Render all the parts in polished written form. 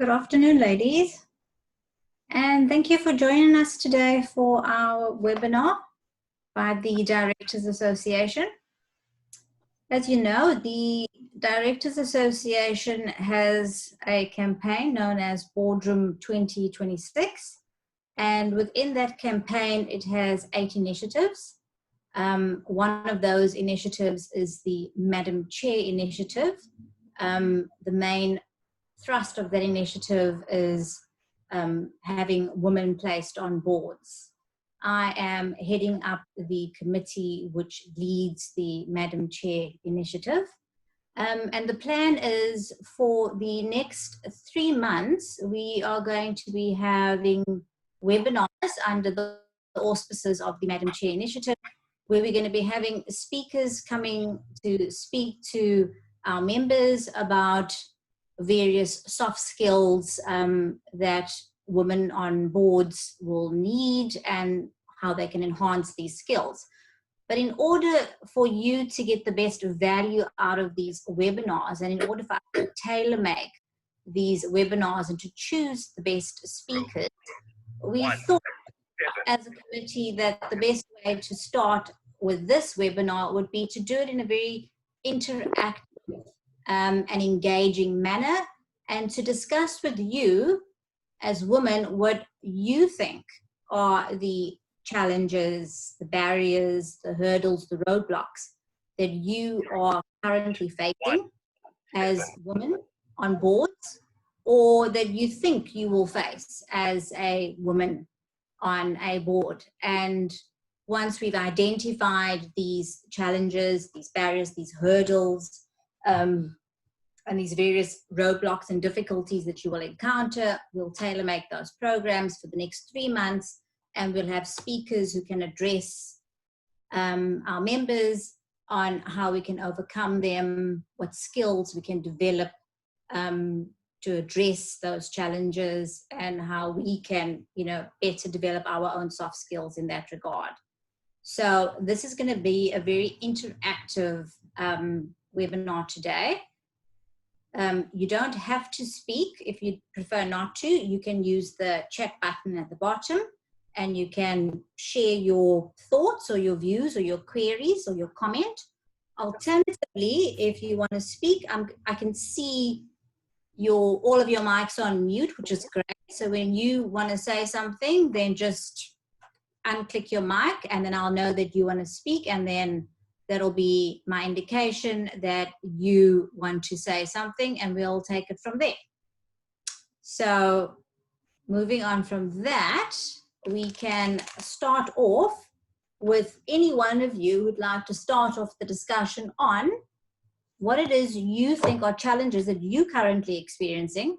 Good afternoon, ladies, and thank you for joining us today for our webinar by the Directors Association. As you know, the Directors Association has a campaign known as BoardRoom2026, and within that campaign it has 8 initiatives. One of those initiatives is the Madam Chair initiative. The main thrust of that initiative is having women placed on boards. I am heading up the committee which leads the Madam Chair initiative. And the plan is for the next 3 months, we are going to be having webinars under the auspices of the Madam Chair initiative, where we're going to be having speakers coming to speak to our members about various soft skills that women on boards will need and how they can enhance these skills. But in order for you to get the best value out of these webinars, and in order for us to tailor-make these webinars and to choose the best speakers, we thought as a committee that the best way to start with this webinar would be to do it in a very interactive and engaging manner, and to discuss with you as women what you think are the challenges, the barriers, the hurdles, the roadblocks that you are currently facing as women on boards, or that you think you will face as a woman on a board. And once we've identified these challenges, these barriers, these hurdles, and these various roadblocks and difficulties that you will encounter, we'll tailor-make those programs for the next 3 months, and we'll have speakers who can address our members on how we can overcome them, what skills we can develop to address those challenges, and how we can, better develop our own soft skills in that regard. So this is going to be a very interactive webinar today. You don't have to speak. If you prefer not to, you can use the chat button at the bottom, and you can share your thoughts or your views or your queries or your comment. Alternatively, if you want to speak, I can see all of your mics on mute, which is great. So when you want to say something, then just unclick your mic, and then I'll know that you want to speak, and then that'll be my indication that you want to say something, and we'll take it from there. So moving on from that, we can start off with any one of you who'd like to start off the discussion on what it is you think are challenges that you're currently experiencing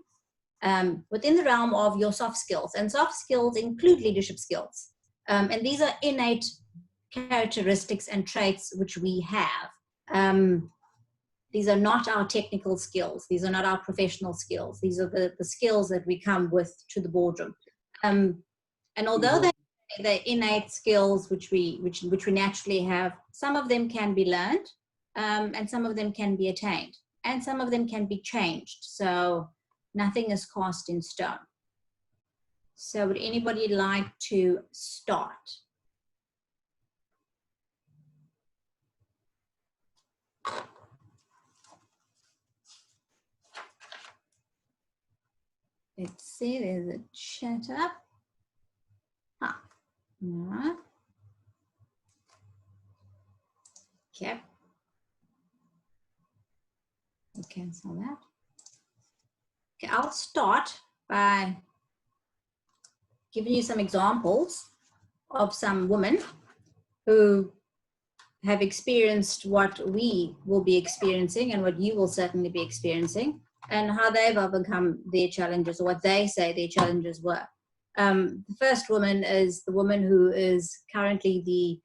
within the realm of your soft skills. And soft skills include leadership skills. And these are innate characteristics and traits which we have. These are not our technical skills. These are not our professional skills. These are the skills that we come with to the boardroom. And although they're innate skills which we naturally have, some of them can be learned, and some of them can be attained, and some of them can be changed. So nothing is cast in stone. So would anybody like to start? Let's see, there's a chat up. All right. Okay. We'll cancel that. Okay, I'll start by giving you some examples of some women who have experienced what we will be experiencing and what you will certainly be experiencing, and how they've overcome their challenges, or what they say their challenges were. The first woman is the woman who is currently the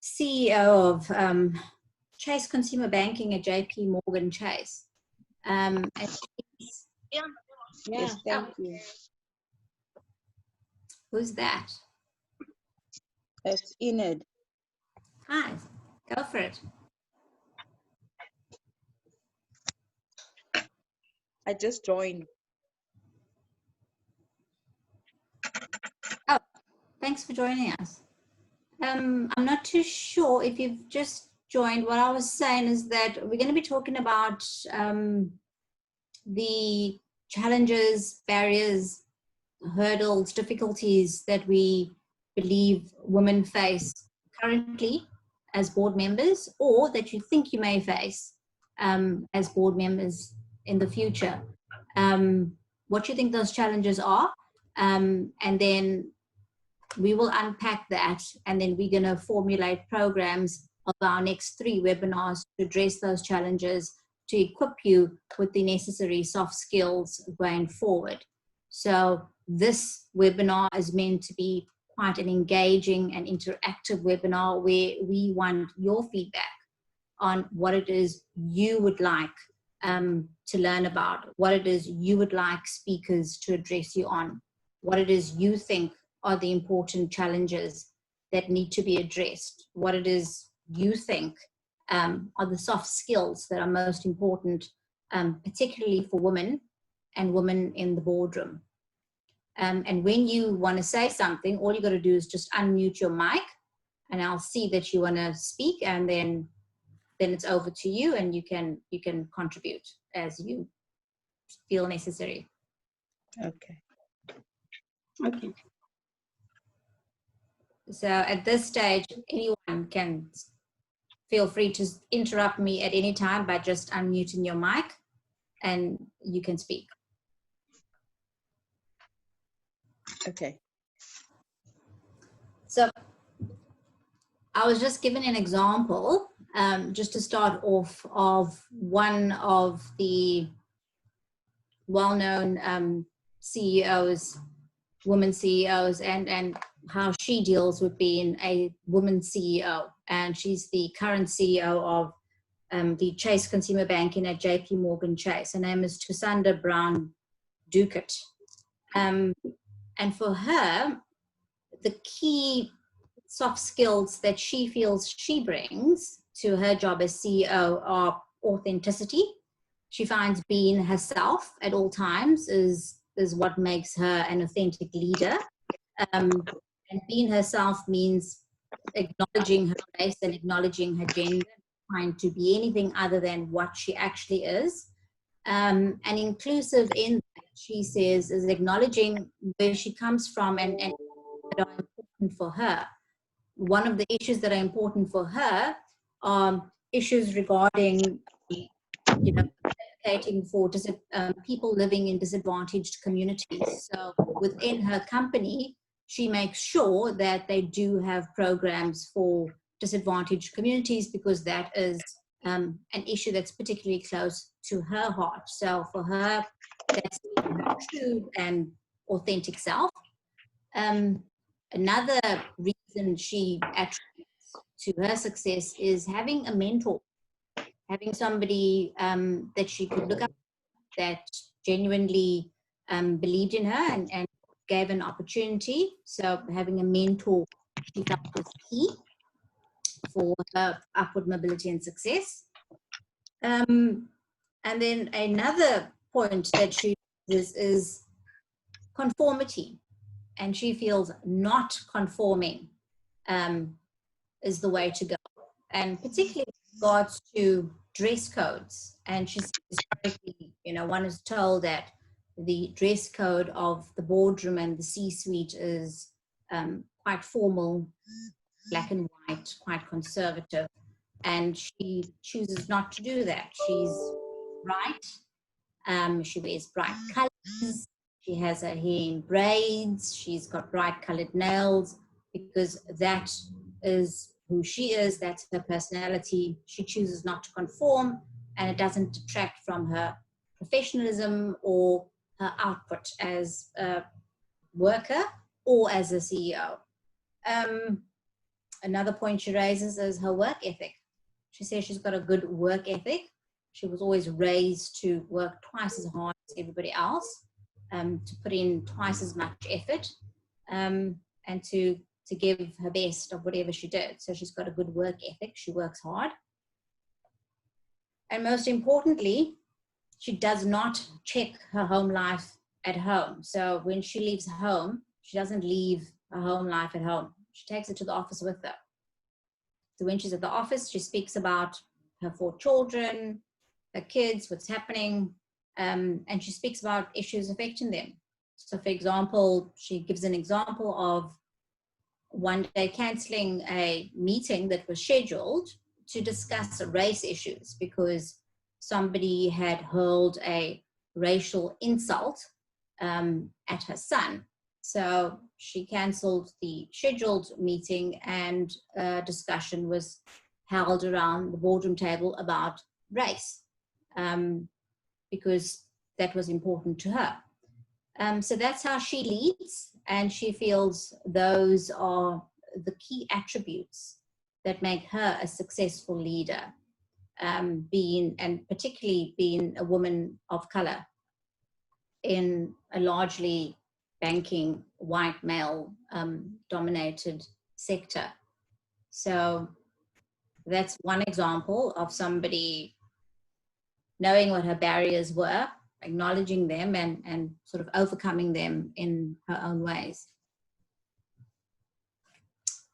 CEO of Chase Consumer Banking at JP Morgan Chase. Yes, thank you. Who's that? It's Enid. Hi, go for it. I just joined. Thanks for joining us. I'm not too sure if you've just joined. What I was saying is that we're going to be talking about the challenges, barriers, hurdles, difficulties that we believe women face currently as board members, or that you think you may face as board members in the future. What you think those challenges are, and then we will unpack that, and then we're going to formulate programs of our next 3 webinars to address those challenges, to equip you with the necessary soft skills going forward. So this webinar is meant to be quite an engaging and interactive webinar where we want your feedback on what it is you would like to learn about, what it is you would like speakers to address you on, what it is you think are the important challenges that need to be addressed, what it is you think are the soft skills that are most important, particularly for women and women in the boardroom. And when you want to say something, all you got to do is just unmute your mic, and I'll see that you want to speak, and then it's over to you, and you can contribute as you feel necessary. Okay. Okay. So at this stage, anyone can feel free to interrupt me at any time by just unmuting your mic, and you can speak. Okay. So I was just given an example, just to start off, of one of the well-known CEOs, women CEOs, and how she deals with being a woman CEO. And she's the current CEO of the Chase Consumer Banking at JP Morgan Chase. Her name is Tusanda Brown Ducat. And for her, the key soft skills that she feels she brings to her job as CEO are authenticity. She finds being herself at all times is what makes her an authentic leader. And being herself means acknowledging her race and acknowledging her gender, trying to be anything other than what she actually is. And inclusive in that, she says, is acknowledging where she comes from and that are important for her. One of the issues that are important for her are issues regarding, advocating for people living in disadvantaged communities. So within her company, she makes sure that they do have programs for disadvantaged communities, because that is an issue that's particularly close to her heart. So for her, that's her true and authentic self. Another reason she attributes to her success is having a mentor, having somebody that she could look up, that genuinely believed in her and gave an opportunity. So having a mentor, she felt, was key for her upward mobility and success. And then another point that she uses is conformity. And she feels not conforming is the way to go. And particularly with regards to dress codes. And she says, historically, one is told that the dress code of the boardroom and the C-suite is quite formal, black and white, quite conservative. And she chooses not to do that. She's bright. She wears bright colors. She has her hair in braids. She's got bright colored nails, because that is who she is. That's her personality. She chooses not to conform, and it doesn't detract from her professionalism or her output as a worker or as a CEO. Another point she raises is her work ethic. She says she's got a good work ethic. She was always raised to work twice as hard as everybody else, to put in twice as much effort, and to give her best of whatever she did. So she's got a good work ethic. She works hard. And most importantly, she does not check her home life at home. So when she leaves home, she doesn't leave her home life at home. She takes it to the office with her. So when she's at the office, she speaks about her 4 children, her kids, what's happening, and she speaks about issues affecting them. So for example, she gives an example of one day canceling a meeting that was scheduled to discuss race issues because somebody had hurled a racial insult at her son. So she canceled the scheduled meeting, and a discussion was held around the boardroom table about race, because that was important to her. So that's how she leads, and she feels those are the key attributes that make her a successful leader, and particularly being a woman of color in a largely banking, white male dominated sector. So that's one example of somebody knowing what her barriers were, acknowledging them, and sort of overcoming them in her own ways.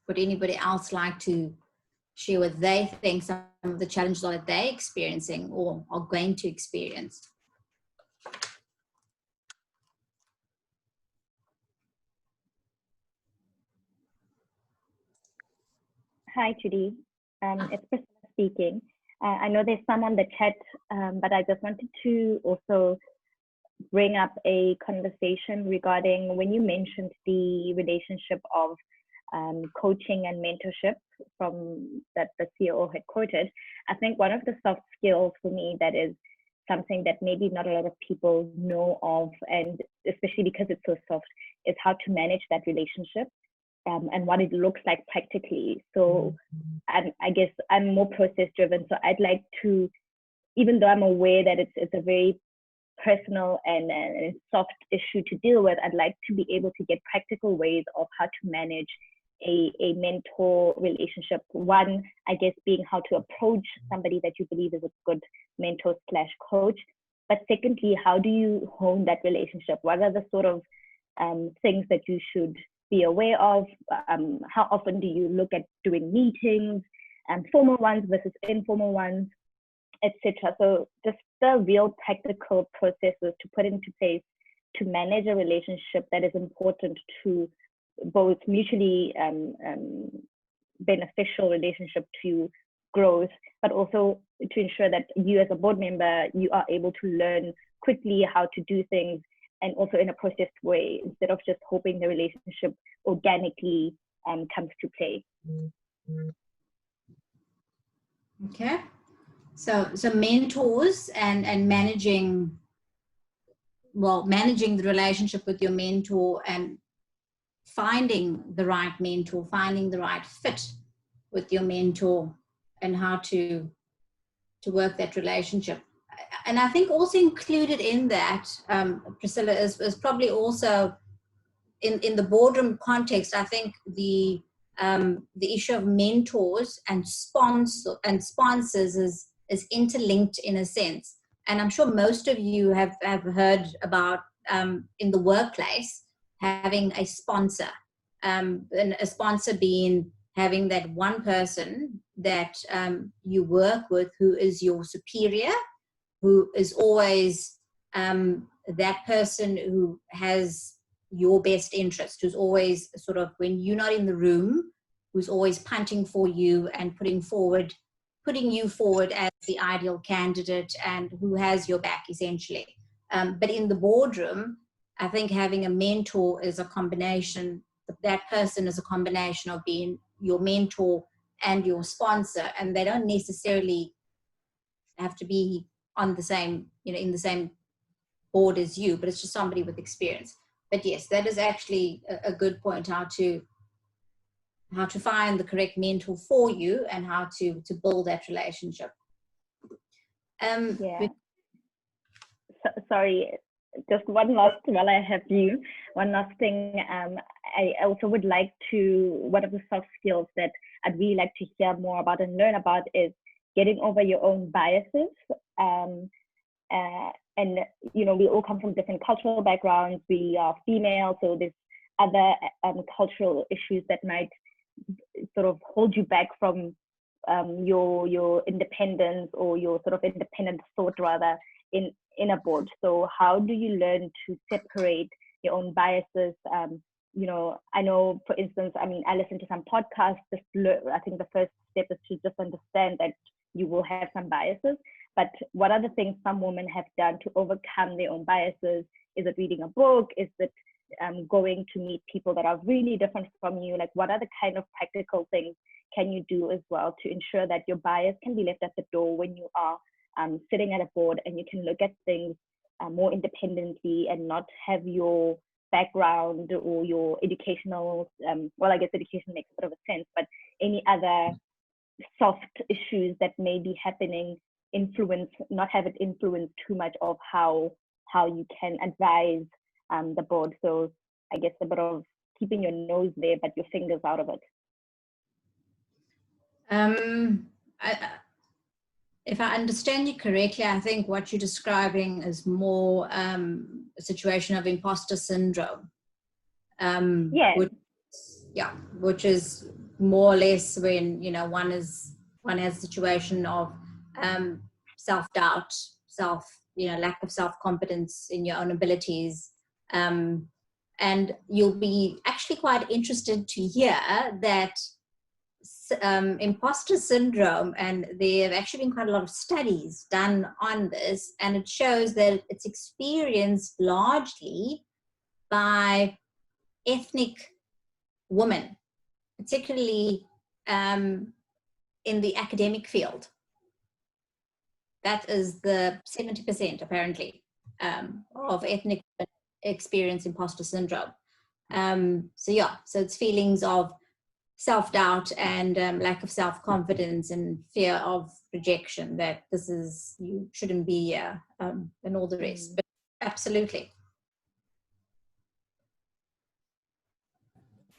Would anybody else like to share what they think some of the challenges are that they're experiencing or are going to experience? Hi, Judy. It's Priscilla speaking. I know there's some on the chat, but I just wanted to also bring up a conversation regarding when you mentioned the relationship of coaching and mentorship from that the CEO had quoted. I think one of the soft skills for me that is something that maybe not a lot of people know of, and especially because it's so soft, is how to manage that relationship. And what it looks like practically. So I guess I'm more process driven. So I'd like to, even though I'm aware that it's a very personal and soft issue to deal with, I'd like to be able to get practical ways of how to manage a mentor relationship. One, I guess, being how to approach somebody that you believe is a good mentor / coach. But secondly, how do you hone that relationship? What are the sort of things that you should be aware of? How often do you look at doing meetings, formal ones versus informal ones, etc. So just the real practical processes to put into place to manage a relationship that is important to both mutually beneficial relationship to growth, but also to ensure that you as a board member, you are able to learn quickly how to do things, and also in a processed way, instead of just hoping the relationship organically comes to play. Okay. So mentors and managing the relationship with your mentor, and finding the right mentor, finding the right fit with your mentor, and how to work that relationship. And I think also included in that, Priscilla, is probably also in the boardroom context. I think the issue of mentors and sponsors is interlinked in a sense. And I'm sure most of you have heard about in the workplace having a sponsor, and a sponsor being having that one person that you work with who is your superior, who is always that person who has your best interest, who's always sort of, when you're not in the room, who's always punting for you and putting you forward as the ideal candidate, and who has your back essentially. But in the boardroom, I think having a mentor is a combination. That person is a combination of being your mentor and your sponsor, and they don't necessarily have to be on the same, in the same board as you, but it's just somebody with experience. But yes, that is actually a good point, how to find the correct mentor for you and how to build that relationship. Yeah. Sorry, just one last, while I have you, one last thing. I also would like to, one of the soft skills that I'd really like to hear more about and learn about is getting over your own biases. And we all come from different cultural backgrounds. We are female, so there's other cultural issues that might sort of hold you back from your independence, or your sort of independent thought rather in a board. So how do you learn to separate your own biases? You know, I know, for instance, I mean, I listen to some podcasts. I think the first step is to just understand that you will have some biases. But what are the things some women have done to overcome their own biases? Is it reading a book? Is it going to meet people that are really different from you? Like, what are the kind of practical things can you do as well to ensure that your bias can be left at the door when you are sitting at a board, and you can look at things more independently and not have your background or your educational, well, I guess education makes a bit of a sense, but any other soft issues that may be happening not have it influence too much of how you can advise the board. So I guess a bit of keeping your nose there, but your fingers out of it. If I understand you correctly, I think what you're describing is more a situation of imposter syndrome. Which is more or less when, you know, one has a situation of self-doubt, lack of self-confidence in your own abilities. And you'll be actually quite interested to hear that imposter syndrome, and there have actually been quite a lot of studies done on this, and it shows that it's experienced largely by ethnic women, particularly in the academic field. That is the 70% apparently of ethnic women experience imposter syndrome. So it's feelings of self-doubt and lack of self-confidence and fear of rejection, that you shouldn't be here, and all the rest. But absolutely.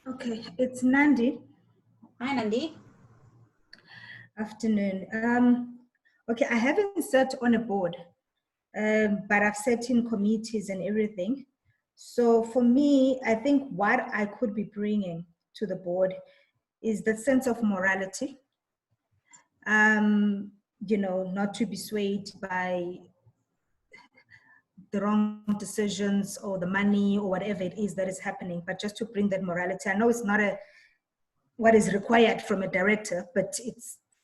Okay, it's Nandi. Hi, Nandi. Afternoon. Okay, I haven't sat on a board, but I've sat in committees and everything. So for me, I think what I could be bringing to the board is the sense of morality. Not to be swayed by the wrong decisions or the money or whatever it is that is happening, but just to bring that morality. I know it's not what is required from a director, but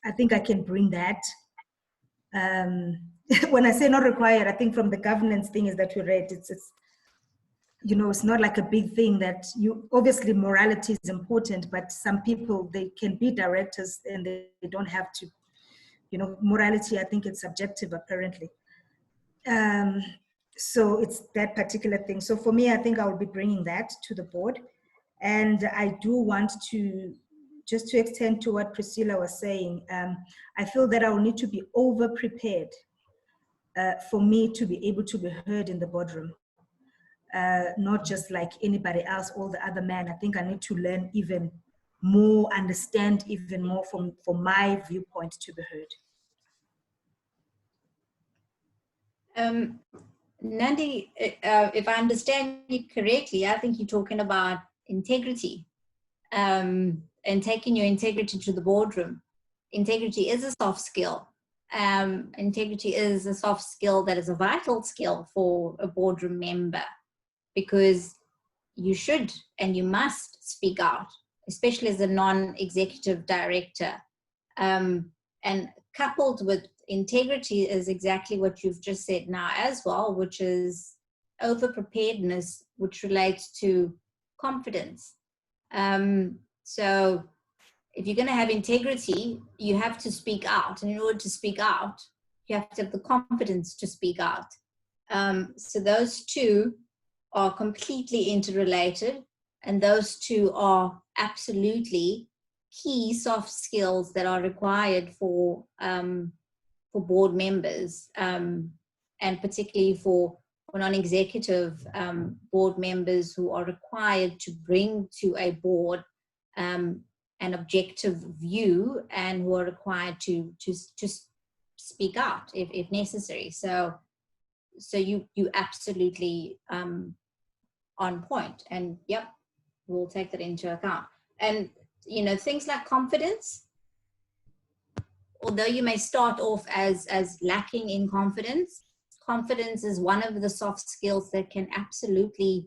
I think I can bring that. When I say not required, I think from the governance thing is that we read, it's not like a big thing that obviously morality is important, but some people, they can be directors and they don't have to, morality, I think it's subjective apparently. So it's that particular thing. So for me, I think I will be bringing that to the board. And I do want to, just to extend to what Priscilla was saying, I feel that I will need to be over-prepared for me to be able to be heard in the boardroom. Not just like anybody else, all the other men. I think I need to learn even more, understand even more from my viewpoint to be heard. Nandi, if I understand you correctly, I think you're talking about integrity, and taking your integrity to the boardroom. Integrity is a soft skill. Integrity is a soft skill that is a vital skill for a boardroom member, because you should and you must speak out, especially as a non-executive director. And coupled with integrity is exactly what you've just said now as well, which is over-preparedness, which relates to confidence. So if you're going to have integrity, you have to speak out. And in order to speak out, you have to have the confidence to speak out. So those two are completely interrelated, and those two are absolutely key soft skills that are required for board members, and particularly for non-executive board members who are required to bring to a board an objective view, and who are required to speak out if necessary. So you absolutely on point. And yep, we'll take that into account. And, you know, things like confidence, although you may start off as lacking in confidence, confidence is one of the soft skills that can absolutely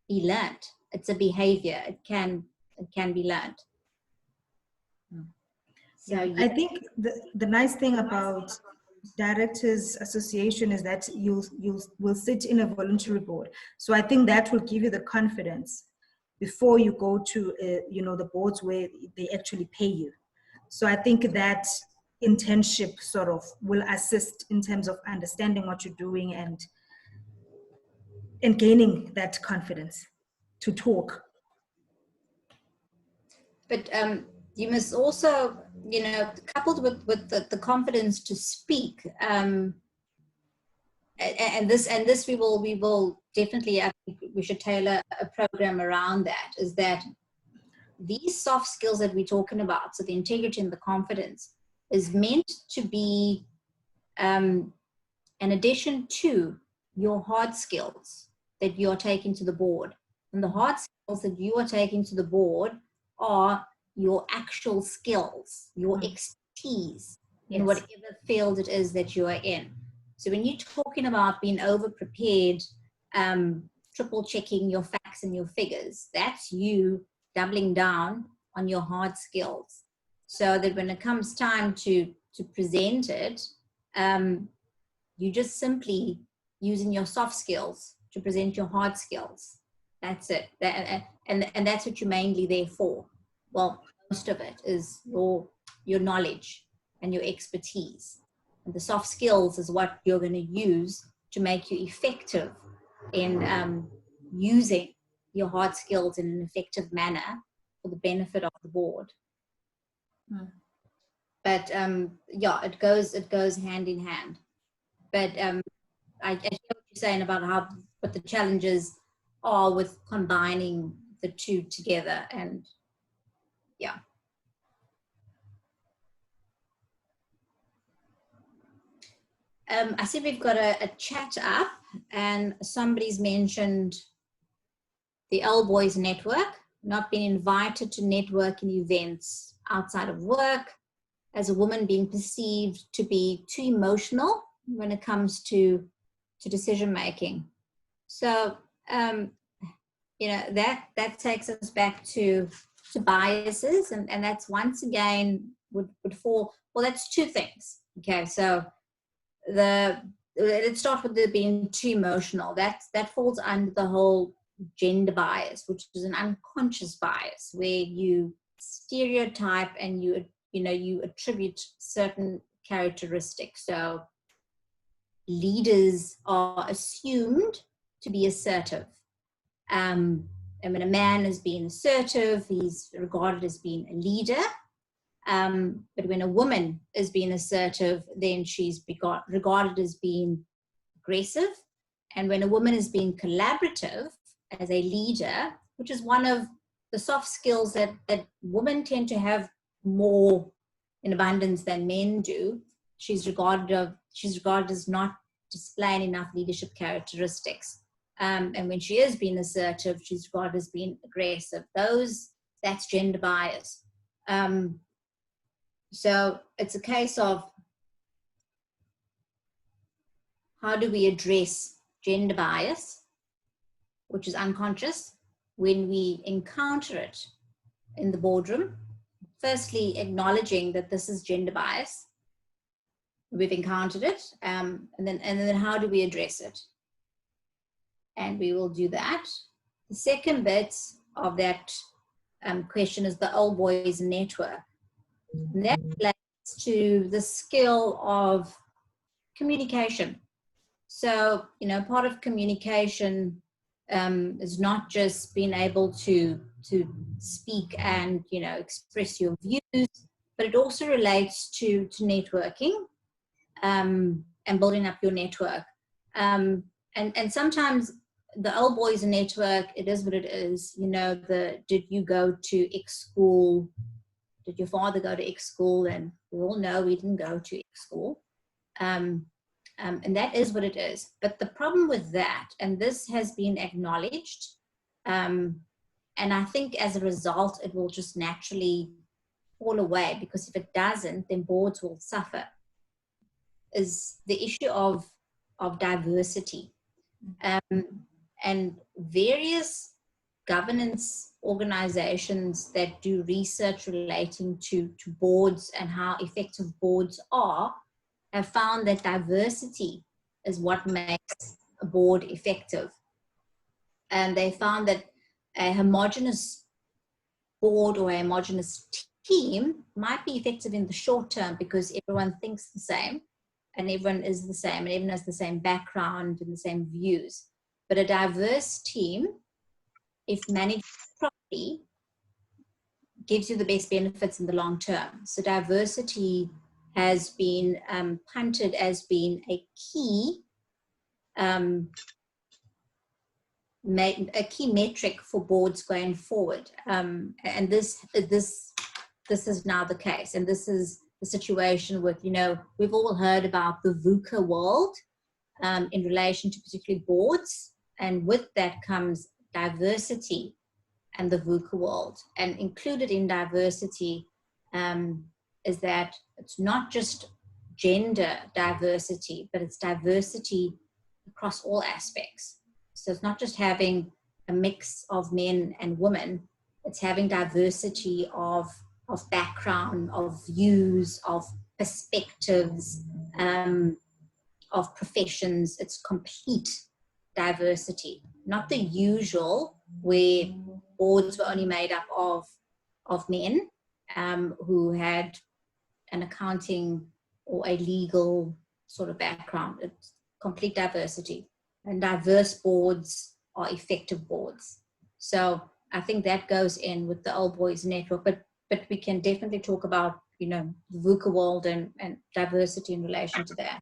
be learned. It's a behavior. It can be learned. So I think the nice thing about Directors Association is that you will sit in a voluntary board. So I think that will give you the confidence before you go to you know, the boards where they actually pay you. So I think that internship sort of will assist in terms of understanding what you're doing and gaining that confidence to talk. But you must also, you know, coupled with the confidence to speak, and this we will definitely, I think we should tailor a program around that, is that these soft skills that we're talking about, so the integrity and the confidence, is meant to be an addition to your hard skills that you're taking to the board. And the hard skills that you are taking to the board are your actual skills, your expertise in whatever field it is that you are in. So when you're talking about being over prepared, triple checking your facts and your figures, that's you doubling down on your hard skills, so that when it comes time to present it, you just simply using your soft skills to present your hard skills. That's it. And that's what you're mainly there for. Well, most of it is your knowledge and your expertise. And the soft skills is what you're going to use to make you effective in using your hard skills in an effective manner for the benefit of the board. But yeah, it goes hand in hand. But I hear what you're saying about what the challenges are with combining the two together, and yeah. I see we've got a chat up, and somebody's mentioned the Old Boys Network, not being invited to networking events outside of work, as a woman being perceived to be too emotional when it comes to decision making. So you know, that takes us back to biases, and that's once again would fall, well, that's two things. Okay, so let's start with the being too emotional. That falls under the whole gender bias, which is an unconscious bias where you stereotype and you attribute certain characteristics. So leaders are assumed to be assertive. And when a man is being assertive, he's regarded as being a leader. But when a woman is being assertive, then she's regarded as being aggressive. And when a woman is being collaborative as a leader, which is one of the soft skills that women tend to have more in abundance than men do, she's regarded as not displaying enough leadership characteristics. And when she is being assertive, she's regarded as being aggressive. That's gender bias. So it's a case of how do we address gender bias, which is unconscious, when we encounter it in the boardroom. Firstly, acknowledging that this is gender bias. We've encountered it, and then how do we address it? And we will do that. The second bit of that question is the Old Boys Network. And that relates to the skill of communication. So, you know, part of communication is not just being able to speak and, you know, express your views, but it also relates to networking and building up your network. And sometimes the Old Boys Network, it is what it is. You know, did you go to X school? Did your father go to X school? And we all know we didn't go to X school. And that is what it is. But the problem with that, and this has been acknowledged, And I think as a result, it will just naturally fall away, because if it doesn't, then boards will suffer, is the issue of diversity. And various governance organizations that do research relating to boards and how effective boards are have found that diversity is what makes a board effective. And they found that a homogeneous board or a homogeneous team might be effective in the short term because everyone thinks the same and everyone is the same and everyone has the same background and the same views. But a diverse team, if managed properly, gives you the best benefits in the long term. So diversity has been punted as being a key metric for boards going forward, and this is now the case. And this is the situation with, you know, we've all heard about the VUCA world in relation to particularly boards, and with that comes diversity and the VUCA world. And included in diversity is that it's not just gender diversity, but it's diversity across all aspects. So it's not just having a mix of men and women, it's having diversity of background, of views, of perspectives, of professions. It's complete diversity, not the usual where boards were only made up of men who had an accounting or a legal sort of background. It's complete diversity. And diverse boards are effective boards. So I think that goes in with the Old Boys Network, but we can definitely talk about, you know, the VUCA world and diversity in relation to that.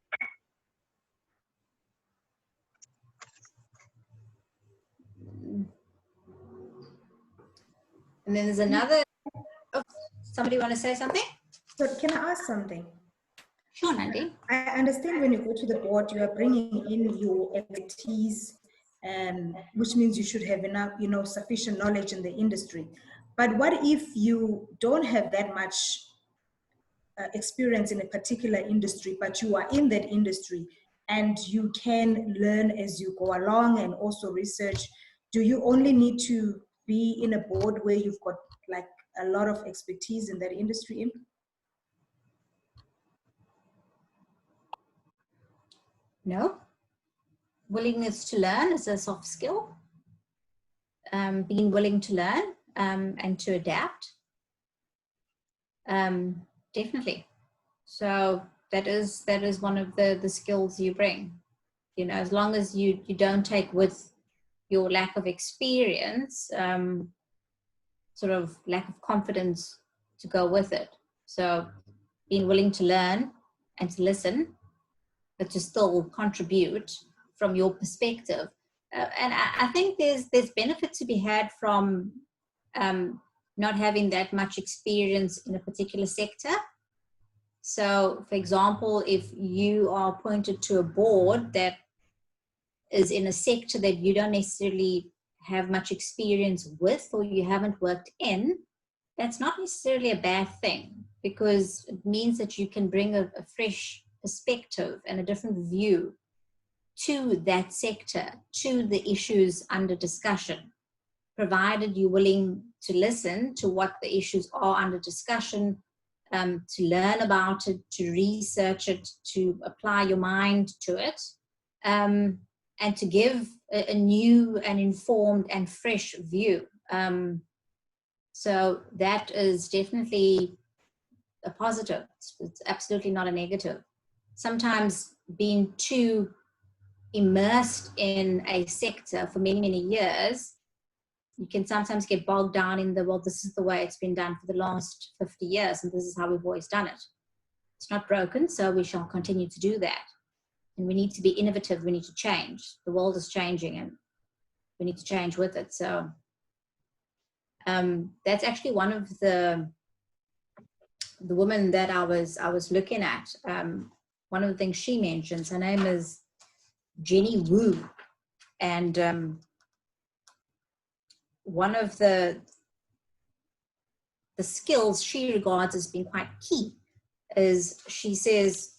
And then there's another, oh, somebody want to say something? So can I ask something? Sure, Nandi. I understand when you go to the board, you are bringing in your expertise, which means you should have enough, you know, sufficient knowledge in the industry. But what if you don't have that much experience in a particular industry, but you are in that industry and you can learn as you go along and also research? Do you only need to be in a board where you've got like a lot of expertise in that industry? No. Willingness to learn is a soft skill. Being willing to learn and to adapt. Definitely. So that is one of the skills you bring. You know, as long as you don't take with your lack of experience, sort of lack of confidence to go with it. So being willing to learn and to listen, but to still contribute from your perspective. And I think there's benefit to be had from not having that much experience in a particular sector. So, for example, if you are appointed to a board that is in a sector that you don't necessarily have much experience with or you haven't worked in, that's not necessarily a bad thing, because it means that you can bring a fresh perspective and a different view to that sector, to the issues under discussion, provided you're willing to listen to what the issues are under discussion, to learn about it, to research it, to apply your mind to it, and to give a new and informed and fresh view. So that is definitely a positive. It's absolutely not a negative. Sometimes being too immersed in a sector for many, many years, you can sometimes get bogged down in the, well, this is the way it's been done for the last 50 years, and this is how we've always done it. It's not broken, so we shall continue to do that. And we need to be innovative, we need to change. The world is changing and we need to change with it. So that's actually one of the women that I was looking at. One of the things she mentions, her name is Jenny Wu, and one of the skills she regards as being quite key is, she says,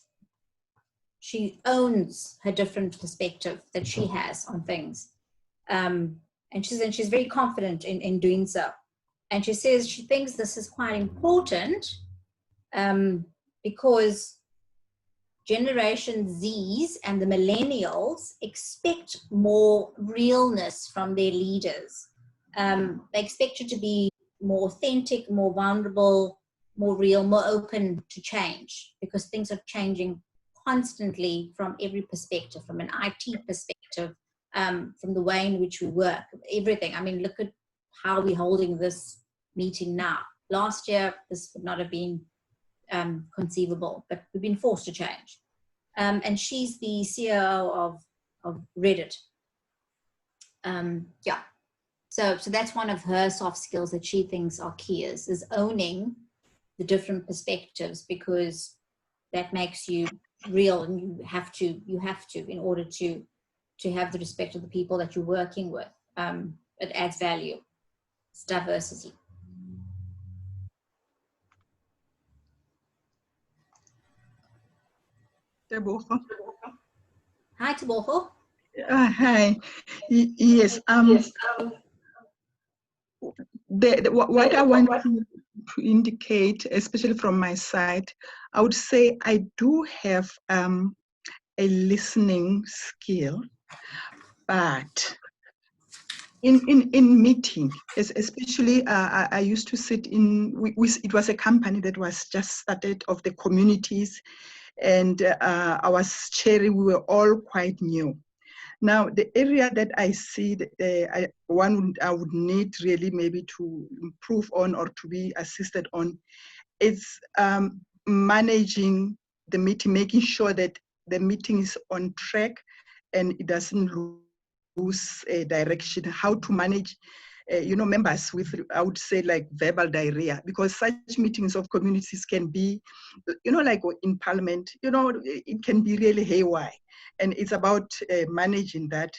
she owns her different perspective that she has on things. And she's very confident in doing so. And she says she thinks this is quite important because Generation Zs and the millennials expect more realness from their leaders. They expect you to be more authentic, more vulnerable, more real, more open to change, because things are changing constantly from every perspective, from an IT perspective, from the way in which we work, everything. I mean, look at how we're holding this meeting now. Last year, this would not have been conceivable, but we've been forced to change. And she's the CEO of Reddit. Yeah. So that's one of her soft skills that she thinks are key, is owning the different perspectives, because that makes you real, and you have to in order to have the respect of the people that you're working with. It adds value. It's diversity. Tebogo. Hi, Tebogo. Hi. Yes. What I want to indicate, especially from my side, I would say I do have a listening skill, but in meeting, especially I used to sit in. It was a company that was just started of the communities, and I was chairing. We were all quite new. Now, the area that I see I would need really maybe to improve on or to be assisted on is managing the meeting, making sure that the meeting is on track and it doesn't lose direction. How to manage members with, I would say, like verbal diarrhea, because such meetings of communities can be, like in parliament, it can be really haywire. And it's about managing that.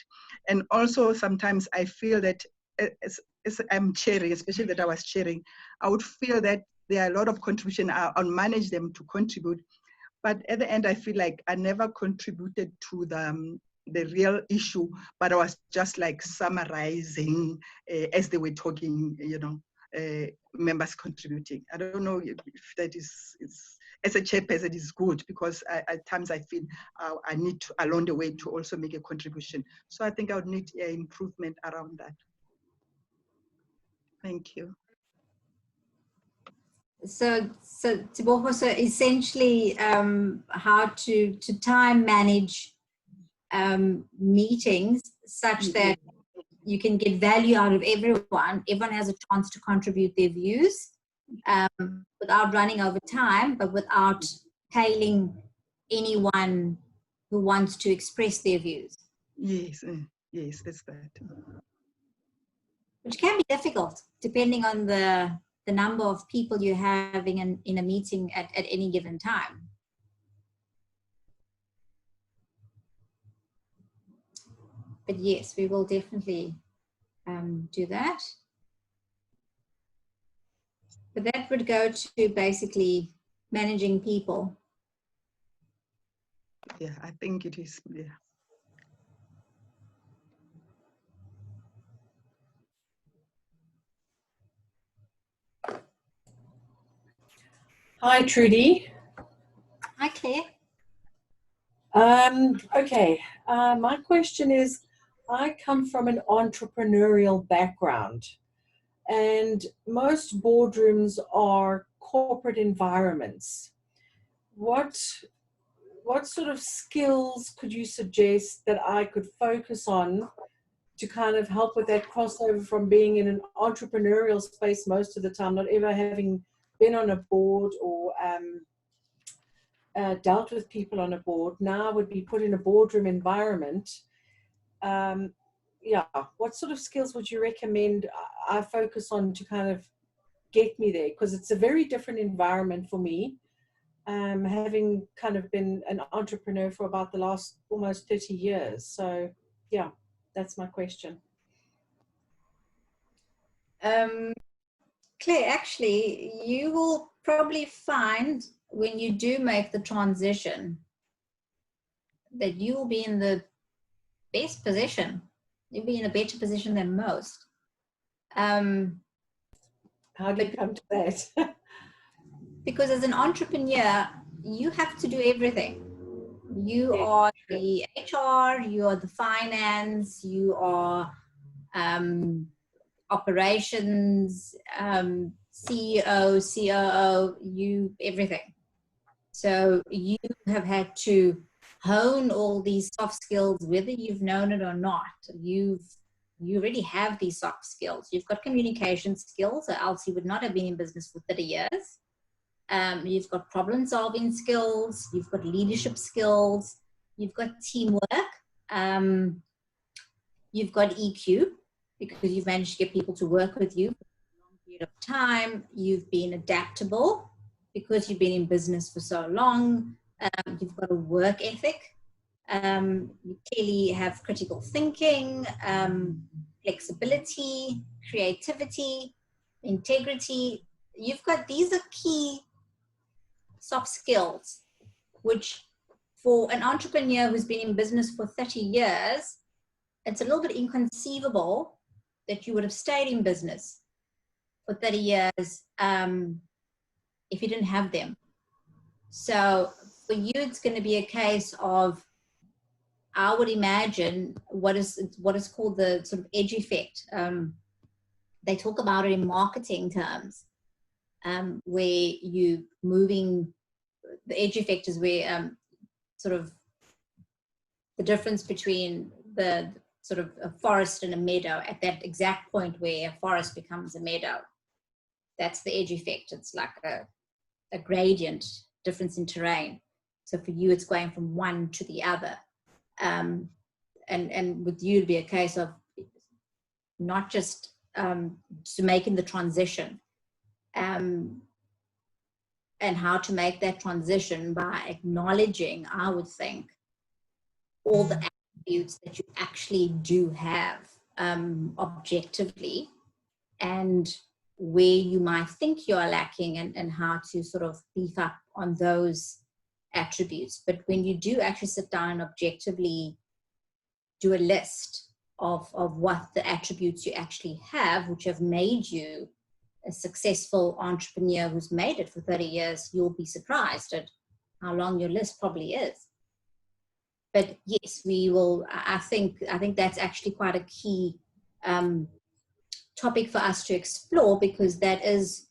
And also sometimes I feel that as I'm chairing, especially that I was chairing, I would feel that there are a lot of contribution. I'll manage them to contribute. But at the end, I feel like I never contributed to the real issue, but I was just like summarizing as they were talking, members contributing. I don't know if that is, as a chairperson, is good, because at times I feel I need to, along the way, to also make a contribution. So I think I would need improvement around that. Thank you. So Tebogo, so essentially how to time manage meetings such that you can get value out of everyone. Everyone has a chance to contribute their views without running over time, but without tailing anyone who wants to express their views. Yes, yes, that's that. Which can be difficult depending on the number of people you're having in a meeting at any given time. But yes, we will definitely do that. But that would go to basically managing people. Yeah, I think it is, yeah. Hi, Trudy. Hi, Claire. Okay, my question is, I come from an entrepreneurial background, and most boardrooms are corporate environments. What sort of skills could you suggest that I could focus on to kind of help with that crossover from being in an entrepreneurial space most of the time, not ever having been on a board or dealt with people on a board, now would be put in a boardroom environment. Yeah, what sort of skills would you recommend I focus on to kind of get me there? Because it's a very different environment for me, having kind of been an entrepreneur for about the last almost 30 years. So yeah, that's my question. Claire, actually, you will probably find when you do make the transition that you will be in the best position. You'll be in a better position than most. How do you come to that? Because as an entrepreneur, you have to do everything. You Yeah, are true. the HR, you are the finance, you are operations, CEO, COO, you everything. So you have had to hone all these soft skills, whether you've known it or not. You already have these soft skills. You've got communication skills, or else you would not have been in business for 30 years. You've got problem solving skills, you've got leadership skills, you've got teamwork, you've got EQ, because you've managed to get people to work with you for a long period of time. You've been adaptable because you've been in business for so long. You've got a work ethic. You clearly have critical thinking, flexibility, creativity, integrity. You've got, these are key soft skills, which for an entrepreneur who's been in business for 30 years, it's a little bit inconceivable that you would have stayed in business for 30 years if you didn't have them. So for you, it's going to be a case of, I would imagine, what is called the sort of edge effect. They talk about it in marketing terms, where you moving, the edge effect is where sort of the difference between the sort of a forest and a meadow, at that exact point where a forest becomes a meadow. That's the edge effect. It's like a gradient, difference in terrain. So for you, it's going from one to the other. And with you, it'd be a case of not just to making the transition, and how to make that transition by acknowledging, I would think, all the attributes that you actually do have objectively, and where you might think you're lacking, and how to sort of beef up on those attributes. But when you do actually sit down and objectively do a list of what the attributes you actually have, which have made you a successful entrepreneur who's made it for 30 years, you'll be surprised at how long your list probably is. But yes, we will, I think that's actually quite a key topic for us to explore, because that is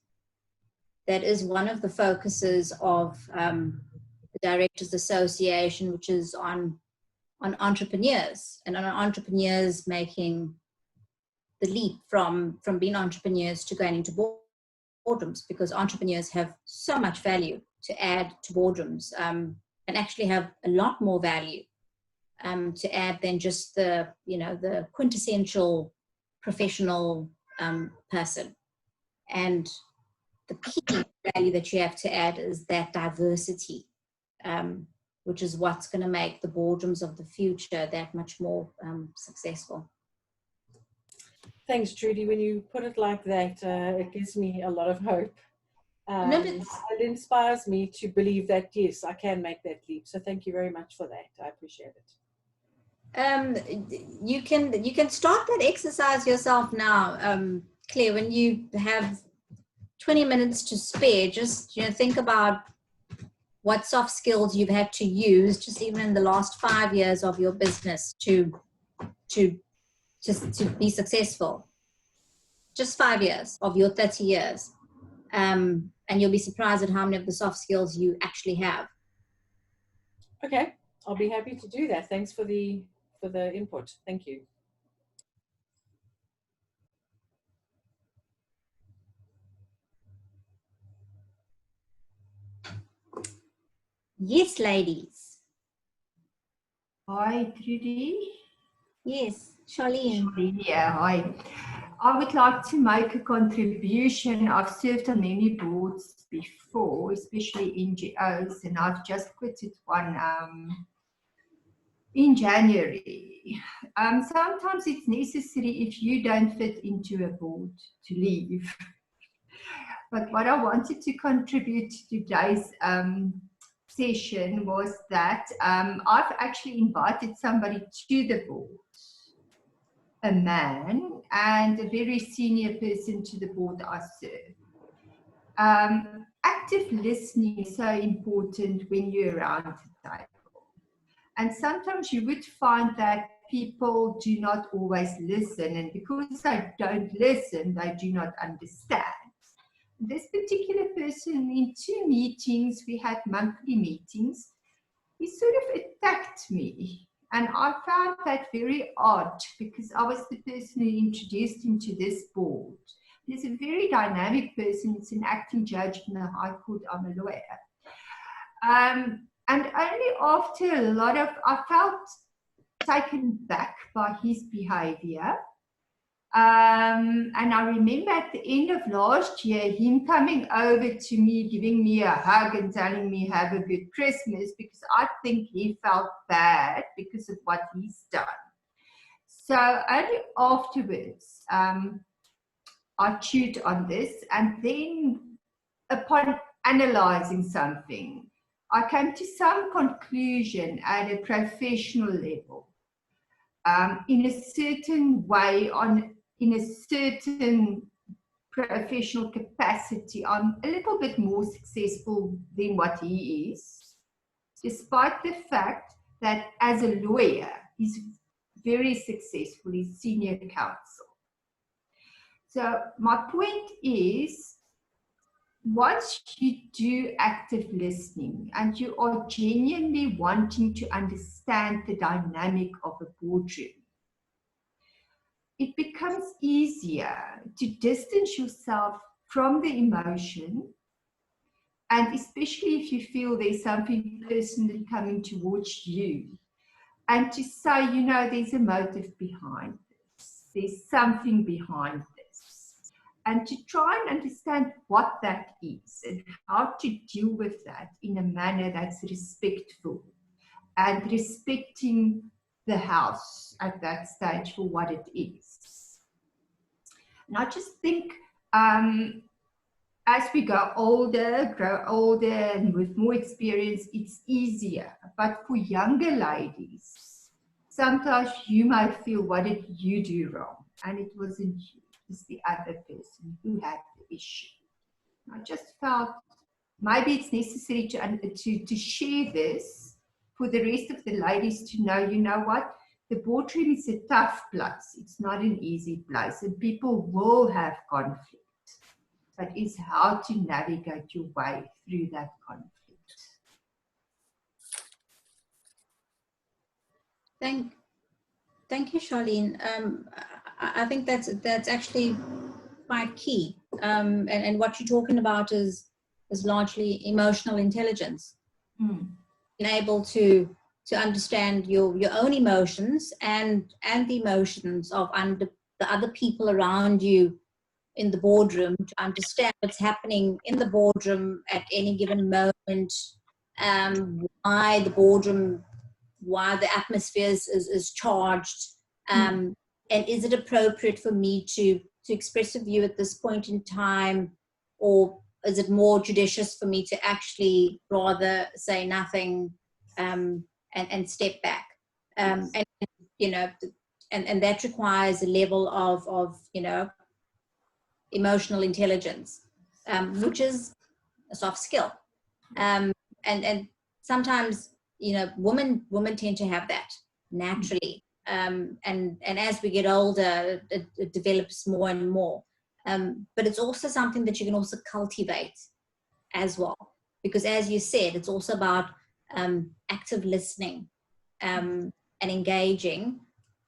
one of the focuses of the Directors Association, which is on entrepreneurs, and on entrepreneurs making the leap from being entrepreneurs to going into boardrooms, because entrepreneurs have so much value to add to boardrooms, and actually have a lot more value to add than just the quintessential professional person. And the key value that you have to add is that diversity, which is what's going to make the boardrooms of the future that much more successful. Thanks, Trudy. When you put it like that, it gives me a lot of hope. It inspires me to believe that, yes, I can make that leap. So thank you very much for that. I appreciate it. You can start that exercise yourself now, Claire. When you have 20 minutes to spare, just think about what soft skills you've had to use, just even in the last 5 years of your business, to be successful. Just 5 years of your 30 years, and you'll be surprised at how many of the soft skills you actually have. Okay, I'll be happy to do that. Thanks for the input. Thank you. Yes, ladies. Hi, Trudy. Yes, Charlene. Charlene, yeah, hi. I would like to make a contribution. I've served on many boards before, especially NGOs, and I've just quitted one in January. Sometimes it's necessary if you don't fit into a board to leave. But what I wanted to contribute to today's session was that I've actually invited somebody to the board, a man and a very senior person to the board I serve. Active listening is so important when you're around the table. And sometimes you would find that people do not always listen, and because they don't listen, they do not understand. This particular person, in 2 meetings, we had monthly meetings, he sort of attacked me. And I found that very odd because I was the person who introduced him to this board. He's a very dynamic person. He's an acting judge in the High Court. I'm a lawyer. And only after a lot of, I felt taken back by his behavior. And I remember at the end of last year, him coming over to me, giving me a hug and telling me have a good Christmas, because I think he felt bad because of what he's done. So only afterwards, I chewed on this, and then upon analyzing something, I came to some conclusion at a professional level. In a certain way, in a certain professional capacity, I'm a little bit more successful than what he is, despite the fact that as a lawyer, he's very successful, he's senior counsel. So my point is, once you do active listening and you are genuinely wanting to understand the dynamic of a boardroom, it becomes easier to distance yourself from the emotion, and especially if you feel there's something personally coming towards you, and to say, you know, there's a motive behind this, there's something behind this, and to try and understand what that is and how to deal with that in a manner that's respectful and respecting the house at that stage for what it is. And I just think as we grow older and with more experience, it's easier. But for younger ladies, sometimes you might feel, what did you do wrong? And it wasn't you, it was the other person who had the issue. I just felt maybe it's necessary to share this for the rest of the ladies to know, you know what, the boardroom is a tough place. It's not an easy place, and people will have conflict. But it's how to navigate your way through that conflict. Thank you, Charlene. I think that's actually quite key. And what you're talking about is largely emotional intelligence. Being able to understand your own emotions and the emotions of the other people around you in the boardroom, to understand what's happening in the boardroom at any given moment, why the atmosphere is charged, and is it appropriate for me to express a view at this point in time, or is it more judicious for me to actually rather say nothing and step back, and you know, and that requires a level of you know, emotional intelligence, which is a soft skill, and sometimes, you know, women tend to have that naturally, and as we get older, it develops more and more, but it's also something that you can also cultivate as well, because as you said, it's also about active listening, and engaging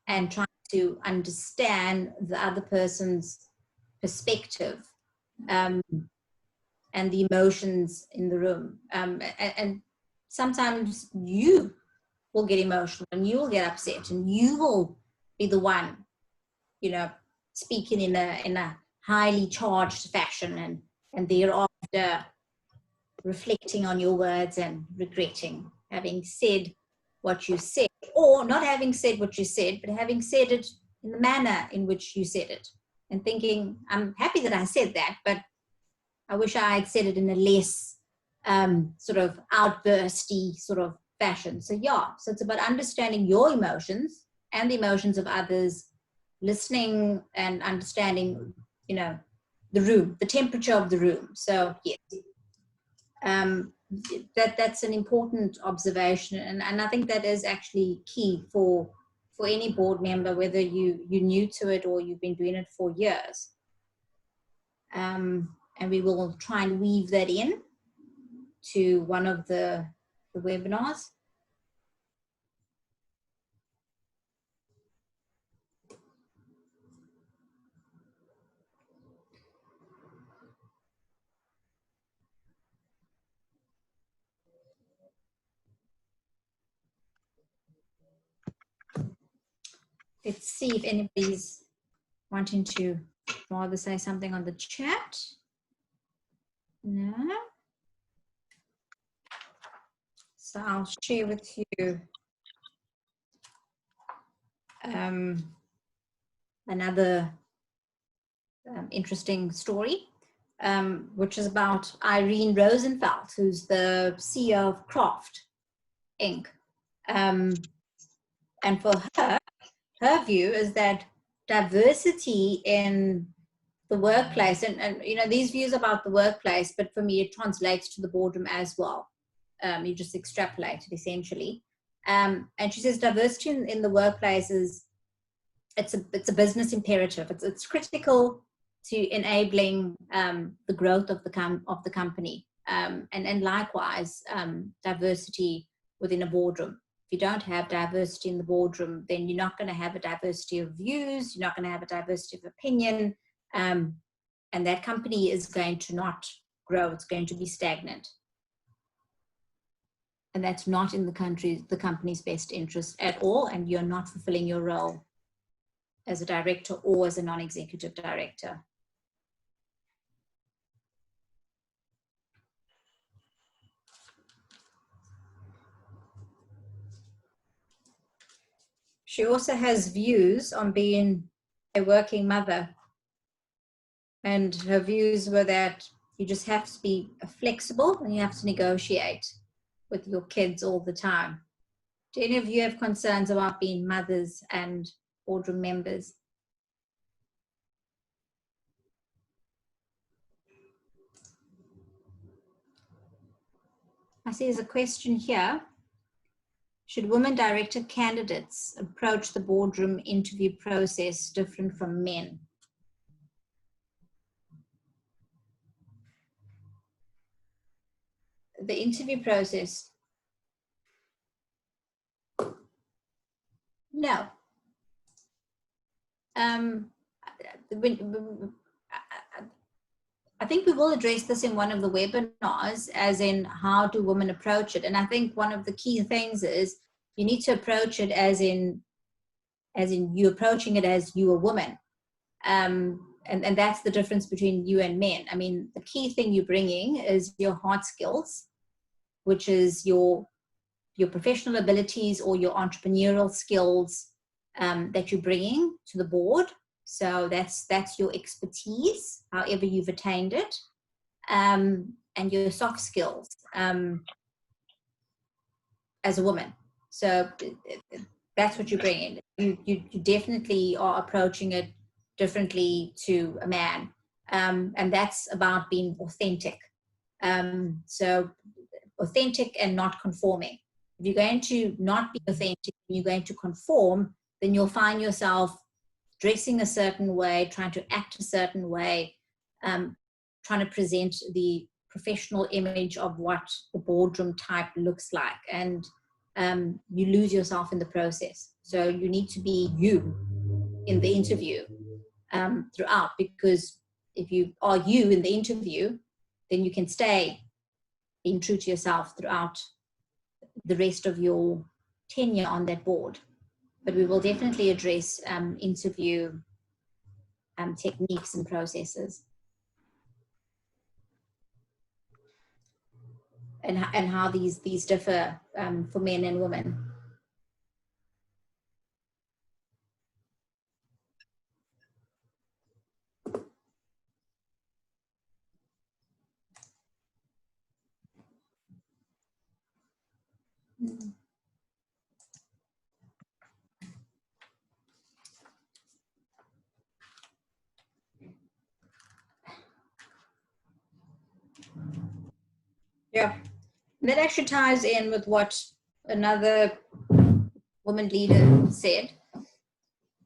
and trying to understand the other person's perspective, and the emotions in the room, and sometimes you will get emotional and you will get upset and you will be the one, you know, speaking in a highly charged fashion, and thereafter reflecting on your words and regretting having said what you said, or not having said what you said, but having said it in the manner in which you said it, and thinking, I'm happy that I said that, but I wish I had said it in a less sort of outbursty sort of fashion. So yeah, so it's about understanding your emotions and the emotions of others, listening and understanding, you know, the room, the temperature of the room. So yes, that's an important observation, and I think that is actually key for any board member, whether you're new to it or you've been doing it for years. And we will try and weave that in to one of the webinars. Let's see if anybody's wanting to rather say something on the chat. No. So I'll share with you another interesting story, which is about Irene Rosenfeld, who's the CEO of Kraft Inc. And for her view is that diversity in the workplace, and you know, these views about the workplace, but for me it translates to the boardroom as well. You just extrapolate it essentially. And she says diversity in the workplace is, it's a business imperative. It's critical to enabling the growth of the company, and likewise diversity within a boardroom. If you don't have diversity in the boardroom, then you're not going to have a diversity of views. You're not going to have a diversity of opinion, and that company is going to not grow. It's going to be stagnant, and that's not in the company's best interest at all. And you're not fulfilling your role as a director or as a non-executive director. She also has views on being a working mother. And her views were that you just have to be flexible and you have to negotiate with your kids all the time. Do any of you have concerns about being mothers and boardroom members? I see there's a question here. Should women director candidates approach the boardroom interview process different from men? The interview process? No. I think we will address this in one of the webinars, as in how do women approach it. And I think one of the key things is you need to approach it as in you approaching it as you a woman. And that's the difference between you and men. I mean, the key thing you're bringing is your hard skills, which is your professional abilities or your entrepreneurial skills that you're bringing to the board. So that's your expertise, however you've attained it, and your soft skills as a woman. So that's what you're bringing. You definitely are approaching it differently to a man, and that's about being authentic. So authentic and not conforming. If you're going to not be authentic, you're going to conform, then you'll find yourself dressing a certain way, trying to act a certain way, trying to present the professional image of what the boardroom type looks like, and you lose yourself in the process. So you need to be you in the interview throughout, because if you are you in the interview, then you can stay being true to yourself throughout the rest of your tenure on that board. But we will definitely address interview techniques and processes, and how these differ for men and women. Yeah, that actually ties in with what another woman leader said.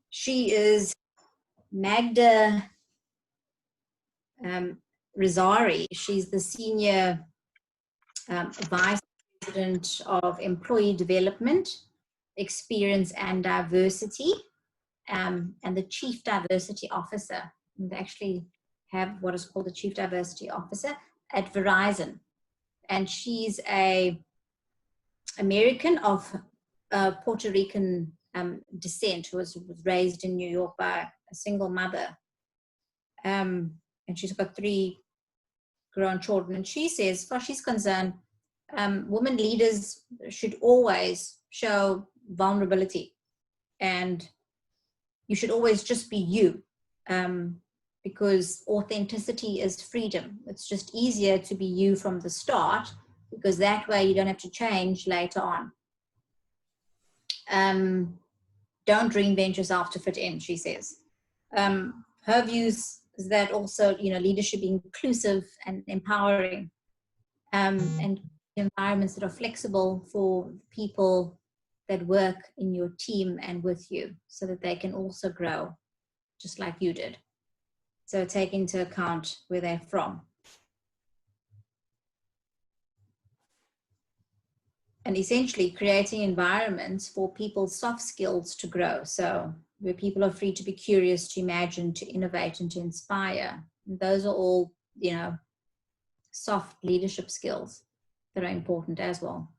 She is Magda Rizari. She's the senior vice president of employee development, experience and diversity, and the chief diversity officer. And they actually have what is called the chief diversity officer at Verizon. And she's a American of Puerto Rican descent who was raised in New York by a single mother. And she's got 3 grown children. And she says, as far as she's concerned, women leaders should always show vulnerability, and you should always just be you, because authenticity is freedom. It's just easier to be you from the start, because that way you don't have to change later on. Don't reinvent yourself to fit in, she says. Her views is that also, leadership be inclusive and empowering, and environments that are flexible for people that work in your team and with you, so that they can also grow just like you did. So take into account where they're from. And essentially creating environments for people's soft skills to grow. So where people are free to be curious, to imagine, to innovate, and to inspire. And those are all, soft leadership skills that are important as well.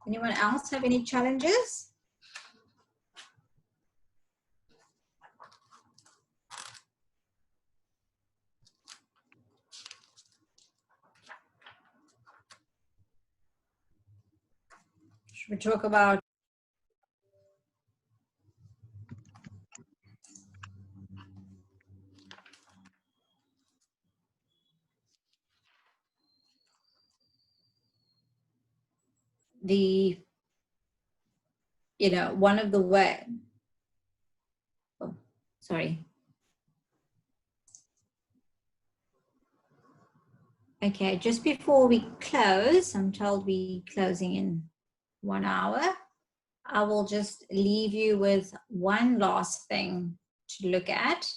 Anyone else have any challenges? Should we talk about the, one of the way, oh, sorry. Okay, just before we close, I'm told we're closing in 1 hour. I will just leave you with one last thing to look at,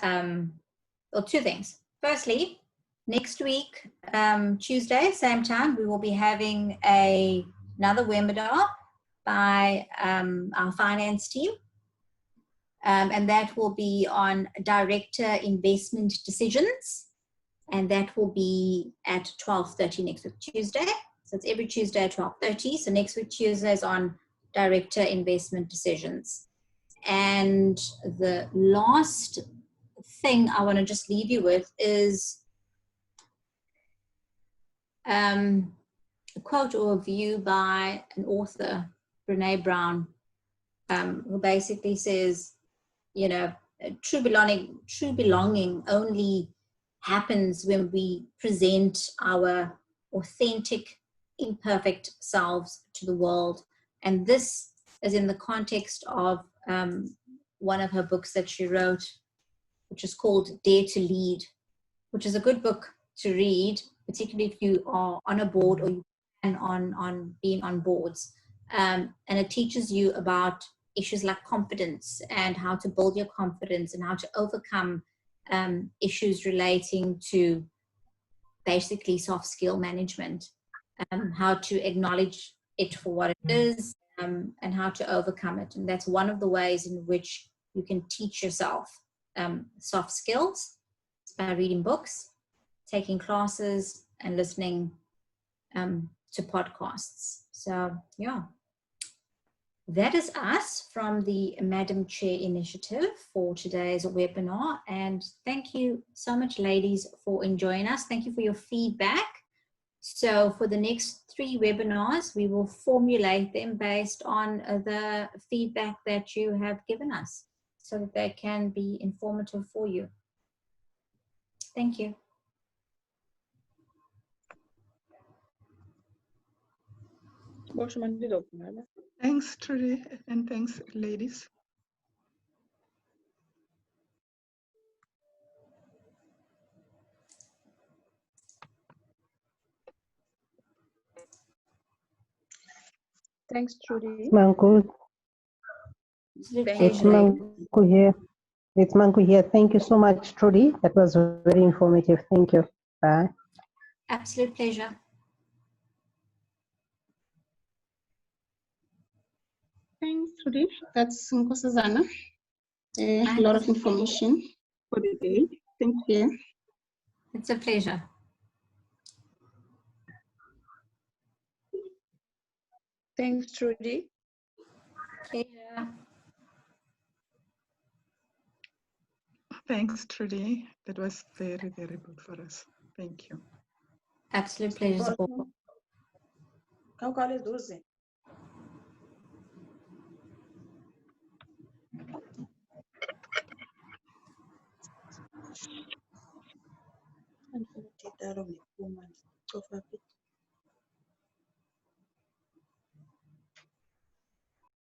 or 2 things. Firstly, next week, Tuesday, same time, we will be having another webinar by our finance team, and that will be on director investment decisions. And that will be at 12:30 next week, Tuesday. So it's every Tuesday at 12:30. So next week, Tuesday is on director investment decisions. And the last thing I want to just leave you with is a quote or a view by an author, Brene Brown, who basically says, true belonging only happens when we present our authentic, imperfect selves to the world. And this is in the context of one of her books that she wrote, which is called Dare to Lead, which is a good book to read, particularly if you are on a board or you plan on being on boards. And it teaches you about issues like confidence and how to build your confidence and how to overcome issues relating to basically soft skill management, how to acknowledge it for what it is, and how to overcome it. And that's one of the ways in which you can teach yourself soft skills, by reading books, taking classes, and listening to podcasts. So yeah, that is us from the Madam Chair Initiative for today's webinar. And thank you so much, ladies, for enjoying us. Thank you for your feedback. So for the next 3 webinars, we will formulate them based on the feedback that you have given us so that they can be informative for you. Thank you. Thanks, Trudy, and thanks, ladies. Thanks, Trudy. Manku, Absolute Thank it's pleasure. Manku here. It's Manku here. Thank you so much, Trudy. That was very informative. Thank you. Bye. Absolute pleasure. Thanks, Trudy. That's Nkosazana. A lot of information for the day. Thank you. It's a pleasure. Thanks, Trudy. Pleasure. Thanks, Trudy. That was very, very good for us. Thank you. Absolute pleasure. And